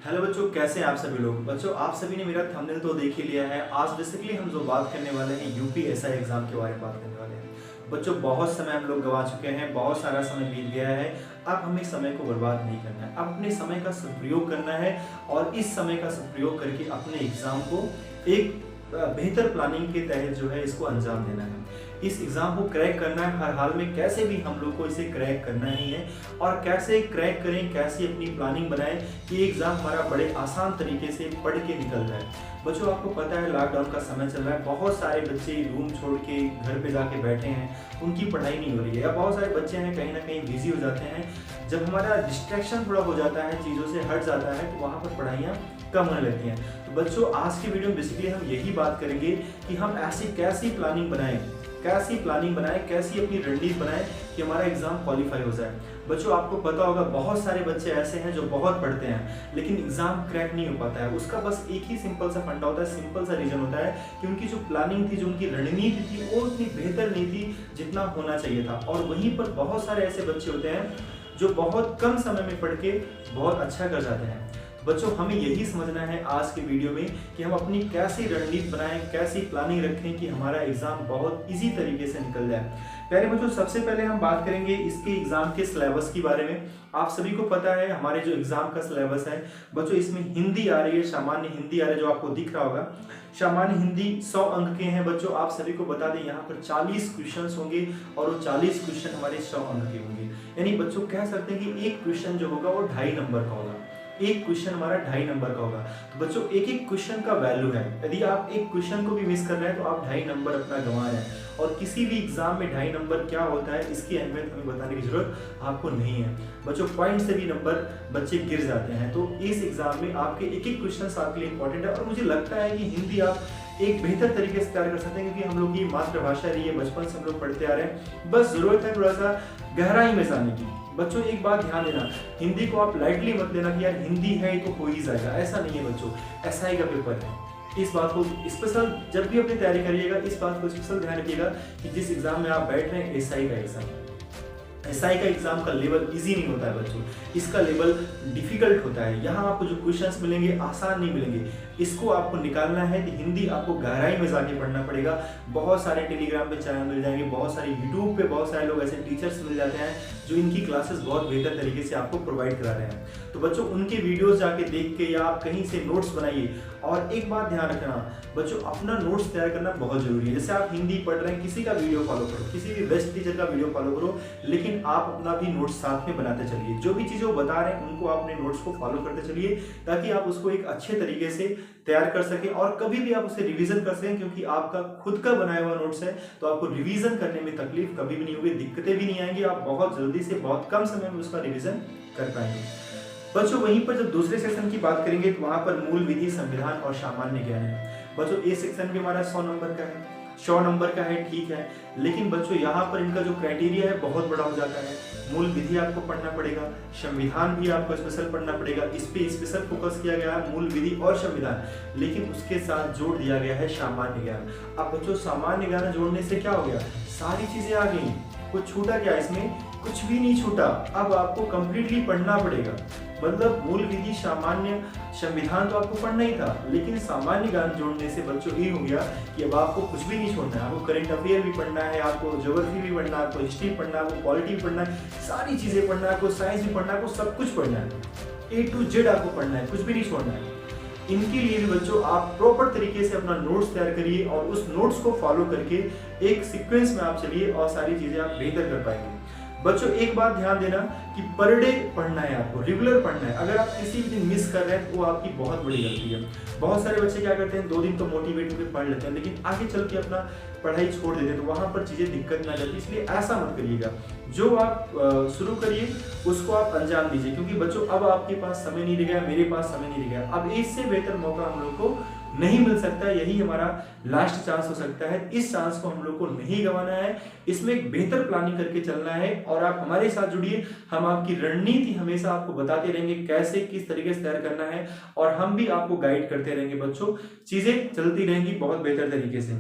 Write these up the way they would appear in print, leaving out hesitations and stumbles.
Hello बच्चों, कैसे हैं आप सभी लोग। बच्चों, आप सभी ने मेरा थंबनेल तो देख ही लिया है। आज बेसिकली हम जो बात करने वाले हैं यूपीएसआई एग्जाम के बारे में बात करने वाले हैं। बच्चों, बहुत समय हम लोग गंवा चुके हैं, बहुत सारा समय बीत गया है। अब हमें समय को बर्बाद नहीं करना है, अब अपने समय का सदुपयोग करना है और इस समय का सदुपयोग करके अपने एग्जाम को एक बेहतर प्लानिंग के तहत जो है इसको अंजाम देना है। इस एग्ज़ाम को क्रैक करना है, हर हाल में कैसे भी हम लोग को इसे क्रैक करना ही है। और कैसे क्रैक करें, कैसे अपनी प्लानिंग बनाएं कि एग्ज़ाम हमारा बड़े आसान तरीके से पढ़ के निकल जाए। बच्चों, आपको पता है लॉकडाउन का समय चल रहा है, बहुत सारे बच्चे रूम छोड़ के घर पे जाके बैठे हैं, उनकी पढ़ाई नहीं हो रही है। या बहुत सारे बच्चे हैं कहीं ना कहीं बिजी हो जाते हैं। जब हमारा डिस्ट्रैक्शन थोड़ा हो जाता है, चीज़ों से हट जाता है, तो वहाँ पर पढ़ाइयाँ कम होने लगती हैं। तो बच्चों, आज की वीडियो में बेसिकली हम यही बात करेंगे कि हम ऐसी कैसी प्लानिंग बनाएं, कैसी अपनी रणनीति बनाएं कि हमारा एग्जाम क्वालिफाई हो जाए। बच्चों, आपको पता होगा बहुत सारे बच्चे ऐसे हैं जो बहुत पढ़ते हैं लेकिन एग्जाम क्रैक नहीं हो पाता है। उसका बस एक ही सिंपल सा फंडा होता है, सिंपल सा रीजन होता है कि उनकी जो प्लानिंग थी, जो उनकी रणनीति थी, वो उतनी बेहतर नहीं थी जितना होना चाहिए था। और वहीं पर बहुत सारे ऐसे बच्चे होते हैं जो बहुत कम समय में पढ़ के बहुत अच्छा कर जाते हैं। बच्चों, हमें यही समझना है आज के वीडियो में कि हम अपनी कैसी रणनीति बनाएं, कैसी प्लानिंग रखें कि हमारा एग्जाम बहुत इजी तरीके से निकल जाए। पहले बच्चों, सबसे पहले हम बात करेंगे इसके एग्जाम के सिलेबस के बारे में। आप सभी को पता है हमारे जो एग्जाम का सिलेबस है बच्चों, इसमें हिंदी आ रही है, सामान्य हिंदी आ रही है, जो आपको दिख रहा होगा। सामान्य हिंदी 100 अंक के हैं बच्चों। आप सभी को बता दें यहाँ पर 40 क्वेश्चन होंगे और वो 40 क्वेश्चन हमारे 100 अंक के होंगे। यानी बच्चों कह सकते हैं कि एक क्वेश्चन जो होगा वो 2.5 नंबर का होगा। एक क्वेश्चन हमारा 2.5 नंबर का होगा। तो बच्चों, एक एक क्वेश्चन का वैल्यू है। यदि आप एक क्वेश्चन को भी मिस कर रहे हैं तो आप 2.5 नंबर अपना गंवा रहे हैं। और किसी भी एग्जाम में 2.5 नंबर क्या होता है, इसकी अहमियत हमें बताने की जरूरत आपको नहीं है। बच्चों, पॉइंट से भी नंबर बच्चे गिर जाते हैं। तो इस एग्जाम में आपके एक एक क्वेश्चन आपके लिए इंपॉर्टेंट है। और मुझे लगता है कि हिंदी आप एक बेहतर तरीके से तैयार कर सकते हैं, क्योंकि हम लोग की मातृभाषा रही है, बचपन से हम लोग पढ़ते आ रहे हैं। बस जरूरत है थोड़ा सा गहराई में जाने की। बच्चों, एक बात ध्यान देना, हिंदी को आप लाइटली मत लेना कि यार हिंदी है तो हो ही जाएगा, ऐसा नहीं है बच्चों। एसआई का पेपर है, इस बात को स्पेशल जब भी अपनी तैयारी करिएगा इस बात को स्पेशल ध्यान रखिएगा कि जिस एग्जाम में आप बैठ रहे हैं एसआई का एग्जाम, एसआई का एग्जाम का लेवल इजी नहीं होता है बच्चों, इसका लेवल डिफिकल्ट होता है। यहाँ आपको जो क्वेश्चंस मिलेंगे आसान नहीं मिलेंगे। इसको आपको निकालना है तो हिंदी आपको गहराई में जाके पढ़ना पड़ेगा। बहुत सारे टेलीग्राम पे चैनल मिल जाएंगे, बहुत सारे यूट्यूब पे बहुत सारे लोग ऐसे टीचर्स मिल जाते हैं जो इनकी क्लासेस बहुत बेहतर तरीके से आपको प्रोवाइड करा रहे हैं। तो बच्चों, उनके वीडियोस जाके देख के या आप कहीं से नोट्स बनाइए। और एक बात ध्यान रखना बच्चों, अपना नोट्स तैयार करना बहुत जरूरी है। जैसे आप हिंदी पढ़ रहे हैं, किसी का वीडियो फॉलो करो, किसी भी बेस्ट टीचर का वीडियो फॉलो करो, लेकिन आप अपना भी नोट्स साथ में बनाते चलिए। जो भी चीजें वो बता रहे हैं उनको आप अपने नोट्स को फॉलो करते चलिए, ताकि आप उसको एक अच्छे तरीके से तैयार कर सकें और कभी भी आप उसे रिवीजन कर सकें। क्योंकि आपका खुद का बनाया हुआ नोट्स है तो आपको रिवीजन करने में तकलीफ कभी भी नहीं होगी, दिक्कतें भी नहीं आएंगी। आप बहुत जल्दी से बहुत कम समय में उसका रिवीजन कर पाएंगे। बच्चों, वहीं पर जब दूसरे सेक्शन की बात करेंगे तो वहां पर मूल विधि, संविधान और सामान्य ज्ञान है। बच्चों, ए सेक्शन भी हमारा 100 नंबर का है, 100 नंबर का है, ठीक है। लेकिन बच्चों, यहाँ पर इनका जो क्राइटेरिया है बहुत बड़ा हो जाता है। मूल विधि आपको पढ़ना पड़ेगा, संविधान भी आपको स्पेशल पढ़ना पड़ेगा। इस पे स्पेशल फोकस किया गया है, मूल विधि और संविधान, लेकिन उसके साथ जोड़ दिया गया है सामान्य ज्ञान। अब बच्चों, सामान्य ज्ञान जोड़ने से क्या हो गया, सारी चीजें आ गई, कुछ छूटा क्या इसमें, कुछ भी नहीं छूटा। अब आपको कंप्लीटली पढ़ना पड़ेगा। मतलब मूल विधि, सामान्य, संविधान तो आपको पढ़ना ही था, लेकिन सामान्य ज्ञान जोड़ने से बच्चों ये हो गया कि अब आपको कुछ भी नहीं छोड़ना है। आपको करंट अफेयर भी पढ़ना है, आपको ज्योग्राफी भी पढ़ना है, आपको हिस्ट्री पढ़ना है, आपको पॉलिटी भी पढ़ना है, सारी चीजें पढ़ना है, आपको साइंस भी पढ़ना है, आपको सब कुछ पढ़ना है, A to Z आपको पढ़ना है, कुछ भी नहीं छोड़ना है। इनके लिए भी बच्चों आप प्रॉपर तरीके से अपना नोट्स तैयार करिए और उस नोट्स को फॉलो करके एक सीक्वेंस में आप चलिए और सारी चीजें आप बेहतर कर पाएंगे। बच्चों, एक बात ध्यान देना कि पर डे पढ़ना है, आपको रेगुलर पढ़ना है। अगर आप किसी भी दिन मिस कर रहे हैं तो वो आपकी बहुत बड़ी गलती है। बहुत सारे बच्चे क्या करते हैं, 2 दिन तो मोटिवेट होकर पढ़ लेते हैं, लेकिन आगे चल के अपना पढ़ाई छोड़ देते हैं, तो वहां पर चीजें दिक्कत ना जाती। इसलिए ऐसा मत करिएगा। जो आप शुरू करिए उसको आप अंजाम दीजिए। क्योंकि बच्चों, अब आपके पास समय नहीं रह गया, मेरे पास समय नहीं रह गया। अब इससे बेहतर मौका हम लोग को नहीं मिल सकता, यही हमारा लास्ट चांस हो सकता है। इस चांस को हम लोग को नहीं गंवाना है, इसमें एक बेहतर प्लानिंग करके चलना है। और आप हमारे साथ जुड़िए, हम आपकी रणनीति हमेशा आपको बताते रहेंगे कैसे किस तरीके से तैयार करना है, और हम भी आपको गाइड करते रहेंगे। बच्चों, चीजें चलती रहेंगी बहुत बेहतर तरीके से।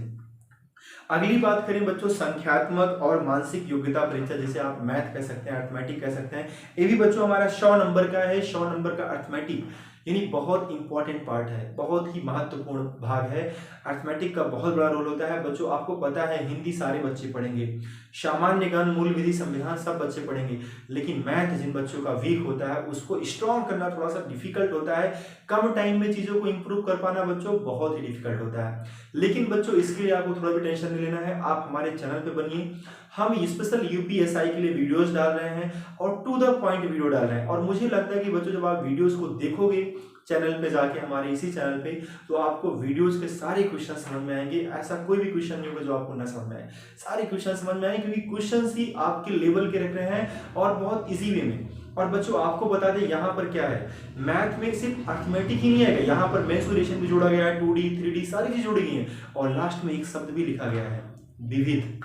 अगली बात करें बच्चों संख्यात्मक और मानसिक योग्यता परीक्षा, जिसे आप मैथ कह सकते हैं, अर्थमेटिक कह सकते हैं। ये भी बच्चों हमारा 100 नंबर का है। 100 नंबर का अर्थमेटिक यानी बहुत इंपॉर्टेंट पार्ट है, बहुत ही महत्वपूर्ण भाग है। अर्थमेटिक का बहुत बड़ा रोल होता है बच्चों। आपको पता है हिंदी सारे बच्चे पढ़ेंगे, सामान्य ज्ञान, मूल विधि, संविधान सब बच्चे पढ़ेंगे, लेकिन मैथ जिन बच्चों का वीक होता है उसको स्ट्रॉन्ग करना थोड़ा सा डिफिकल्ट होता है। कम टाइम में चीजों को इंप्रूव कर पाना बच्चों बहुत ही डिफिकल्ट होता है। लेकिन बच्चों इसके लिए आपको थोड़ा भी टेंशन नहीं लेना है। आप हमारे चैनल पे बनिए, हम स्पेशल यूपीएसआई के लिए वीडियोस डाल रहे हैं और टू द पॉइंट वीडियो डाल रहे हैं। और मुझे लगता है कि बच्चों जब आप वीडियोस को देखोगे चैनल पे जाके, हमारे इसी चैनल पे, तो आपको वीडियोस के सारे क्वेश्चन समझ में आएंगे। ऐसा कोई भी क्वेश्चन नहीं होगा जो आपको ना समझ में आए, सारे क्वेश्चन समझ में आएंगे, क्योंकि क्वेश्चन ही आपके लेवल के रख रहे हैं और बहुत इजी वे में। और बच्चों आपको बता दें यहाँ पर क्या है, मैथ में सिर्फ अर्थमेटिक ही नहीं आएगा, यहाँ पर मेंसुरेशन भी जोड़ा गया है, 2D 3D सारी चीज जोड़ी गई है। और लास्ट में एक शब्द भी लिखा गया है, विविध,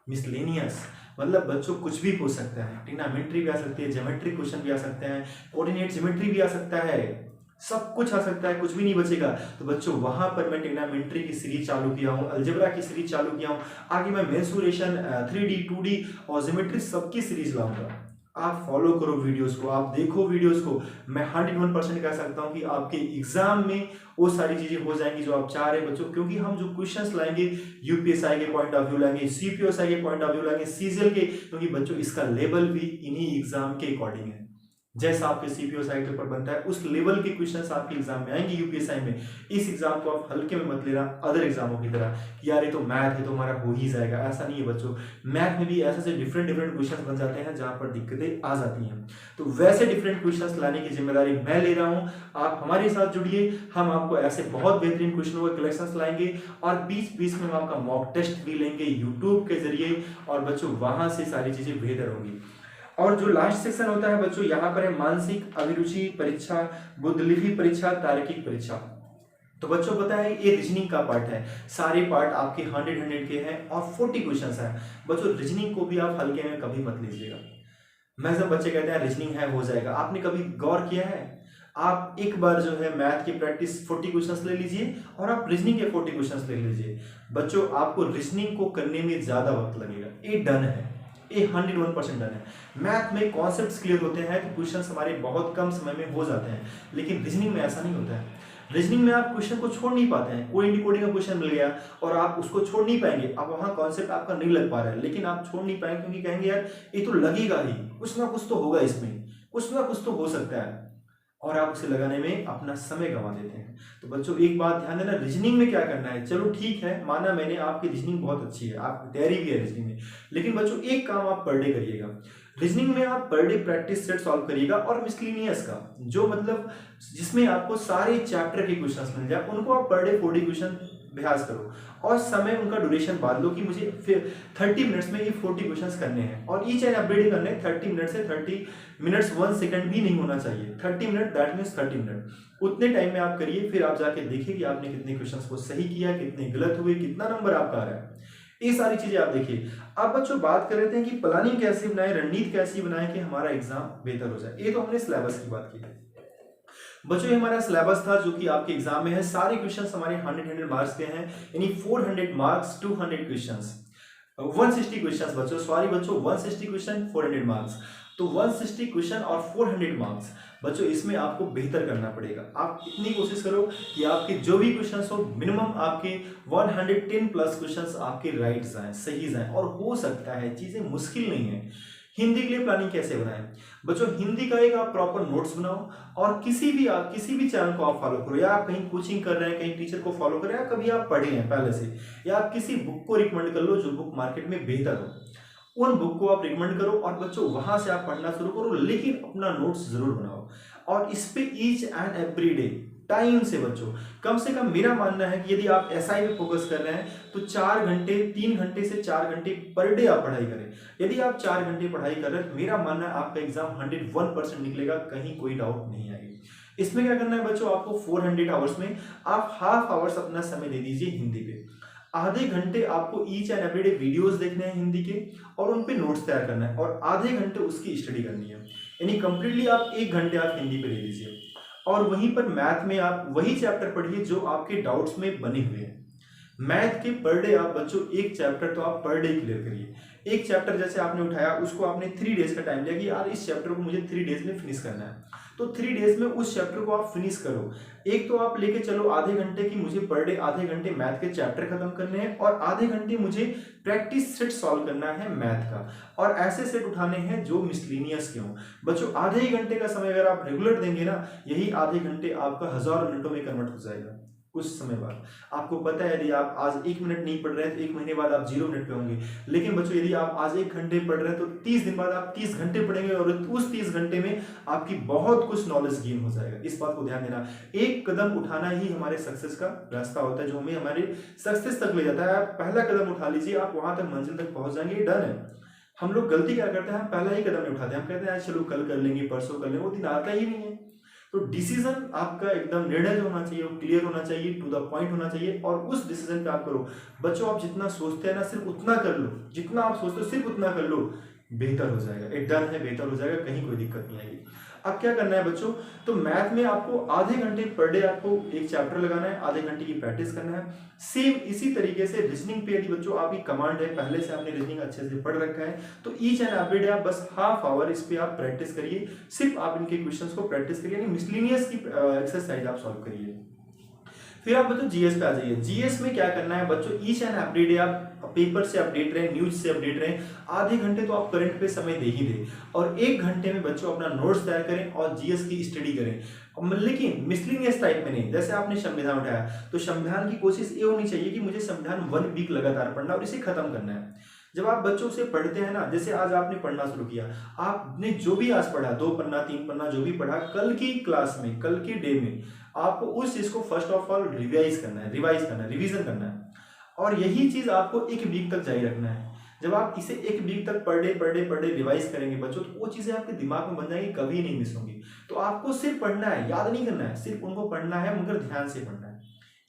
मिसलेनियस। मतलब बच्चों कुछ भी पूछ सकता है, ट्रिग्नोमेट्री भी आ सकती है, ज्योमेट्रिक क्वेश्चन भी आ सकते हैं, कोऑर्डिनेट ज्योमेट्री भी आ सकता है, सब कुछ आ सकता है, कुछ भी नहीं बचेगा। तो बच्चों वहां पर मैं ट्रिग्नोमेट्री की सीरीज चालू किया हूँ, अलजेब्रा की सीरीज चालू किया हूँ, आगे मैं मेंसुरेशन 3D 2D और ज्योमेट्री सबकी सीरीज लाऊंगा। आप फॉलो करो वीडियोस को, आप देखो वीडियोस को। मैं 101% कह सकता हूं कि आपके एग्जाम में वो सारी चीजें हो जाएंगी जो आप चाह रहे हैं बच्चों, क्योंकि हम जो क्वेश्चंस लाएंगे यूपीएसआई के पॉइंट ऑफ व्यू लाएंगे, सीपीएसआई के पॉइंट ऑफ व्यू लाएंगे, सीजीएल के, क्योंकि बच्चों इसका लेवल भी इन्हीं एग्जाम के अकॉर्डिंग है। जैसा आपके सीपीएसआई पेपर बनता है उस लेवल के क्वेश्चंस आपके एग्जाम में आएंगे यूपीएसआई में। इस एग्जाम को आप हल्के में मत लेना अदर एग्जामों की तरह कि यार ये तो मैथ है तो हमारा हो ही जाएगा, ऐसा नहीं है बच्चों। मैथ में भी ऐसे डिफरेंट क्वेश्चंस बन जाते हैं जहां पर दिक्कतें आ जाती हैं। तो वैसे डिफरेंट क्वेश्चंस लाने की जिम्मेदारी मैं ले रहा हूं, आप हमारे साथ जुड़िए। हम आपको ऐसे बहुत बेहतरीन क्वेश्चनों के कलेक्शंस लाएंगे और बीच बीच में हम आपका मॉक टेस्ट भी लेंगे यूट्यूब के जरिए, और बच्चों वहां से सारी चीजें बेहतर होंगी। और जो लास्ट सेक्शन होता है बच्चों, यहाँ पर है मानसिक अभिरुचि परीक्षा, बुद्धिलिपि परीक्षा, तार्किक परीक्षा। तो बच्चों पता है ये रीजनिंग का पार्ट है, सारे पार्ट आपके 100 के हैं और 40 क्वेश्चंस हैं बच्चों। रीजनिंग को भी आप हल्के में कभी मत लीजिएगा। मैं सब बच्चे कहते हैं रीजनिंग है हो जाएगा, आपने कभी गौर किया है? आप एक बार जो है मैथ की प्रैक्टिस 40 क्वेश्चंस ले लीजिए और आप रीजनिंग के 40 क्वेश्चंस ले लीजिए। बच्चों आपको रीजनिंग को करने में ज्यादा वक्त लगेगा, ये डन है, ये 101% डन है। मैथ में कॉन्सेप्ट्स क्लियर होते हैं तो क्वेश्चंस हमारे बहुत कम समय में हो जाते हैं, लेकिन रीजनिंग में ऐसा नहीं होता है। रीजनिंग में आप क्वेश्चन को छोड़ नहीं पाते हैं, कोई डिकोडिंग का क्वेश्चन मिल गया और आप उसको छोड़ नहीं पाएंगे, अब वहां कॉन्सेप्ट आपका नहीं लग पा रहा है, लेकिन आप छोड़ नहीं पाएंगे क्योंकि कहेंगे यार ये तो लगेगा ही, कुछ ना कुछ तो होगा इसमें, कुछ ना कुछ तो हो सकता है, और आप उसे लगाने में अपना समय गंवा देते हैं। तो बच्चों एक बात ध्यान देना, रीजनिंग में क्या करना है, चलो ठीक है माना मैंने आपकी रीजनिंग बहुत अच्छी है, आप तैयारी भी है रीजनिंग में, लेकिन बच्चों एक काम आप पर डे करिएगा। रीजनिंग में आप per day practice set solve करिएगा और मिसलिनियस का जो मतलब जिसमें आपको सारे चैप्टर के क्वेश्चंस मिल जाए उनको आप पर डे 40 क्वेश्चन अभ्यास करो और समय उनका ड्यूरेशन बांध लो कि मुझे फिर 30 मिनट्स में ये 40 क्वेश्चंस करने हैं और ईच एंड एवरी डे करने हैं। 30 मिनट से 30 मिनट्स 1 सेकंड भी नहीं होना चाहिए, 30 मिनट दैट मीन्स 30 मिनट। उतने टाइम में आप करिए, फिर आप जाके देखिए कि आपने कितने क्वेश्चंस को सही किया, कितने गलत हुए, कितना नंबर आपका आ रहा है, ये सारी चीजें आप देखिए। अब बच्चों बात कर रहे थे कि प्लानिंग कैसे बनाए, रणनीति कैसी बनाए कि हमारा एग्जाम बेहतर हो जाए। ये तो हमने सिलेबस की बात की है बच्चों, ये हमारा सिलेबस था जो कि आपके एग्जाम में है। सारे क्वेश्चंस हमारे 100 मार्क्स के हैं, यानी 400 मार्क्स 200 क्वेश्चंस, 160 क्वेश्चंस बच्चों, सॉरी बच्चों 160 क्वेश्चन 400 मार्क्स। तो 160 क्वेश्चन और 400 मार्क्स बच्चों, इसमें आपको बेहतर करना पड़ेगा। आप इतनी कोशिश करो कि आपके जो भी क्वेश्चंस हो मिनिमम आपके 110 प्लस क्वेश्चंस आपके राइट जाएं, सही जाएं, और हो सकता है चीजें मुश्किल नहीं है। हिंदी के लिए प्लानिंग कैसे बनाएं बच्चों, हिंदी का एक आप प्रॉपर नोट्स बनाओ और किसी भी चैनल को आप फॉलो करो, या आप कहीं कोचिंग कर रहे हैं, कहीं टीचर को फॉलो कर रहे हैं, या कभी आप पढ़े हैं पहले से, या आप किसी बुक को रिकमेंड कर लो जो बुक मार्केट में बेहतर हो, उन बुक को आप रिकमेंड करो और बच्चों वहां से आप पढ़ना शुरू करो, लेकिन अपना नोट्स जरूर बनाओ और इस पे each and every day time से बच्चों, कम से कम मेरा मानना है कि यदि आप एसआई पे फोकस कर रहे हैं तो 4 घंटे 3 घंटे से 4 घंटे पर डे आप पढ़ाई करें। यदि आप 4 घंटे पढ़ाई कर रहे हैं तो मेरा मानना है आपका एग्जाम 101% निकलेगा, कहीं कोई डाउट नहीं आएगी। इसमें क्या करना है बच्चों, आपको 400 आवर्स में आप हाफ आवर्स अपना समय दे दीजिए हिंदी पे, आधे घंटे आपको each and every day videos देखने हैं हिंदी के और उन पे नोट्स तैयार करना है और आधे घंटे उसकी स्टडी करनी है, यानी कंप्लीटली आप 1 घंटे आप हिंदी पे ले लीजिए और वहीं पर मैथ में आप वही चैप्टर पढ़िए जो आपके डाउट्स में बने हुए हैं। मैथ के पर डे आप बच्चों एक चैप्टर तो आप पर डे क्लियर करिए। एक चैप्टर जैसे आपने उठाया, उसको आपने 3 डेज का टाइम लिया कि यार इस चैप्टर को मुझे 3 डेज में फिनिश करना है, तो 3 डेज में उस चैप्टर को आप फिनिश करो। एक तो आप लेके चलो आधे घंटे की, मुझे पर डे आधे घंटे मैथ के चैप्टर खत्म करने हैं और आधे घंटे मुझे प्रैक्टिस सेट सॉल्व करना है मैथ का, और ऐसे सेट उठाने हैं जो मिसलिनियस के हों। बच्चों आधे ही घंटे का समय अगर आप रेगुलर देंगे ना, यही आधे घंटे आपका 1000 मिनटों में कन्वर्ट हो जाएगा कुछ समय बाद। आपको पता है यदि आप आज 1 मिनट नहीं पढ़ रहे हैं तो 1 महीने बाद आप 0 मिनट पे होंगे, लेकिन बच्चों यदि आप आज 1 घंटे पढ़ रहे हैं तो 30 दिन बाद आप 30 घंटे पढ़ेंगे और उस 30 घंटे में आपकी बहुत कुछ नॉलेज गेन हो जाएगा। इस बात को ध्यान देना, एक कदम उठाना ही हमारे सक्सेस का रास्ता होता है, जो हमें हमारे सक्सेस तक ले जाता है। आप पहला कदम उठा लीजिए, आप वहां तक मंजिल तक पहुंच जाएंगे, ये डन है। हम लोग गलती क्या करते हैं, हम पहला ही कदम नहीं उठाते, हम कहते हैं चलो कल कर लेंगे, परसों कर लेंगे, वो दिन आता ही नहीं है। तो डिसीजन आपका एकदम निर्णय जो होना चाहिए वो क्लियर होना चाहिए, टू द पॉइंट होना चाहिए, और उस डिसीजन पे आप करो। बच्चों आप जितना सोचते हैं ना सिर्फ उतना कर लो, जितना आप सोचते हो सिर्फ उतना कर लो, बेहतर हो जाएगा। एक डन है, बेहतर हो जाएगा, कहीं कोई दिक्कत नहीं आएगी। अब क्या करना है बच्चों, तो मैथ में आपको आधे घंटे पर डे आपको एक चैप्टर लगाना है, आधे घंटे की प्रैक्टिस करना है। सेम इसी तरीके से रीजनिंग पे यदि बच्चों आपकी कमांड है, पहले से आपने रीजनिंग अच्छे से पढ़ रखा है, तो ईच एंड एवरी डे आप बस हाफ आवर इस पे आप प्रैक्टिस करिए, सिर्फ आप इनके क्वेश्चंस को प्रैक्टिस करिए, मिसलिनियस की एक्सरसाइज आप सॉल्व करिए। फिर आप बच्चों जीएस पे आ जाइए। जीएस में क्या करना है बच्चों, ईच एंड एवरी डे आप पेपर से अपडेट रहें, न्यूज से अपडेट रहें। आधे घंटे तो आप करंट पे समय दे ही दें, और 1 घंटे में बच्चों अपना नोट्स तैयार करें और जीएस की स्टडी करें। लेकिन मिसलिनियस टाइप में नहीं। जैसे आपने संविधान उठाया तो संविधान की कोशिश ये होनी चाहिए कि मुझे संविधान 1 वीक लगातार पढ़ना और इसे खत्म करना है। जब आप बच्चों से पढ़ते हैं ना, जैसे आज आपने पढ़ना शुरू किया, आपने जो भी आज पढ़ा, 2 पन्ना 3 पन्ना जो भी पढ़ा, कल की क्लास में, कल के डे में आपको उस चीज को फर्स्ट ऑफ ऑल रिवाइज करना है, रिवीजन करना है, और यही चीज आपको 1 वीक तक जारी रखना है। जब आप इसे 1 वीक तक पर डे रिवाइज करेंगे बच्चों, तो वो चीजें आपके दिमाग में बन जाएंगी, कभी नहीं मिस होंगी। तो आपको सिर्फ पढ़ना है, याद नहीं करना है, सिर्फ उनको पढ़ना है, मगर ध्यान से पढ़ना है।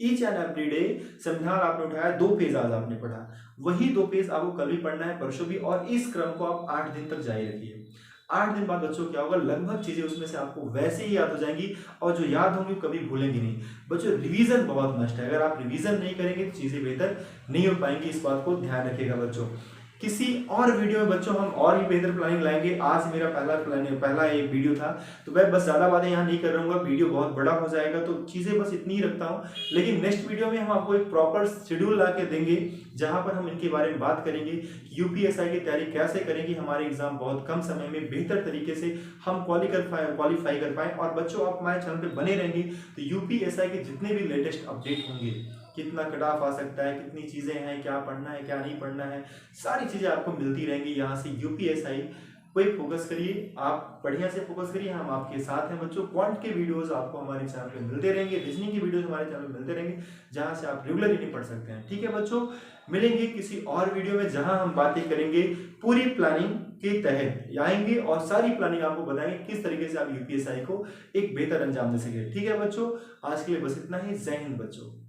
ईच एंड एवरी डे संविधान आपने उठाया, 2 पेज आज आपने पढ़ा, वही 2 पेज आपको कल भी पढ़ना है, परसों भी, और इस क्रम को आप 8 दिन तक जारी रखिए। 8 दिन बाद बच्चों क्या होगा, लगभग चीजें उसमें से आपको वैसे ही याद हो जाएंगी, और जो याद होंगी कभी भूलेंगी नहीं। बच्चों रिवीजन बहुत मस्ट है, अगर आप रिवीजन नहीं करेंगे तो चीजें बेहतर नहीं हो पाएंगी, इस बात को ध्यान रखिएगा बच्चों। किसी और वीडियो में बच्चों हम और भी बेहतर प्लानिंग लाएंगे। आज मेरा पहला एक वीडियो था, तो मैं बस ज्यादा बातें यहाँ नहीं कर रहूंगा, वीडियो बहुत बड़ा हो जाएगा, तो चीजें बस इतनी ही रखता हूँ। लेकिन नेक्स्ट वीडियो में हम आपको एक प्रॉपर शेड्यूल ला के देंगे, जहां पर हम इनके बारे में बात करेंगे कि यूपीएसआई की तैयारी कैसे करें कि हमारे एग्जाम बहुत कम समय में बेहतर तरीके से हम क्वालिफाई कर पाए। और बच्चों आप हमारे चैनल पे बने रहेंगे तो यूपीएसआई के जितने भी लेटेस्ट अपडेट होंगे, कितना कट ऑफ आ सकता है, कितनी चीजें हैं, क्या पढ़ना है क्या नहीं पढ़ना है, सारी चीजें आपको मिलती रहेंगी यहाँ से। यूपीएसआई पे फोकस करिए, आप बढ़िया से फोकस करिए, हम आपके साथ हैं बच्चों। क्वांट के वीडियोस आपको हमारे चैनल पे मिलते रहेंगे, रीजनिंग के वीडियोस हमारे चैनल पे मिलते रहेंगे, जहां से आप रेगुलरली पढ़ सकते हैं। ठीक है बच्चों, मिलेंगे किसी और वीडियो में जहां हम बातें करेंगे पूरी प्लानिंग के तहत आएंगे, और सारी प्लानिंग आपको बताएंगे किस तरीके से आप यूपीएसआई को एक बेहतर अंजाम दे सके। ठीक है बच्चों, आज के लिए बस इतना ही। जय हिंद बच्चों।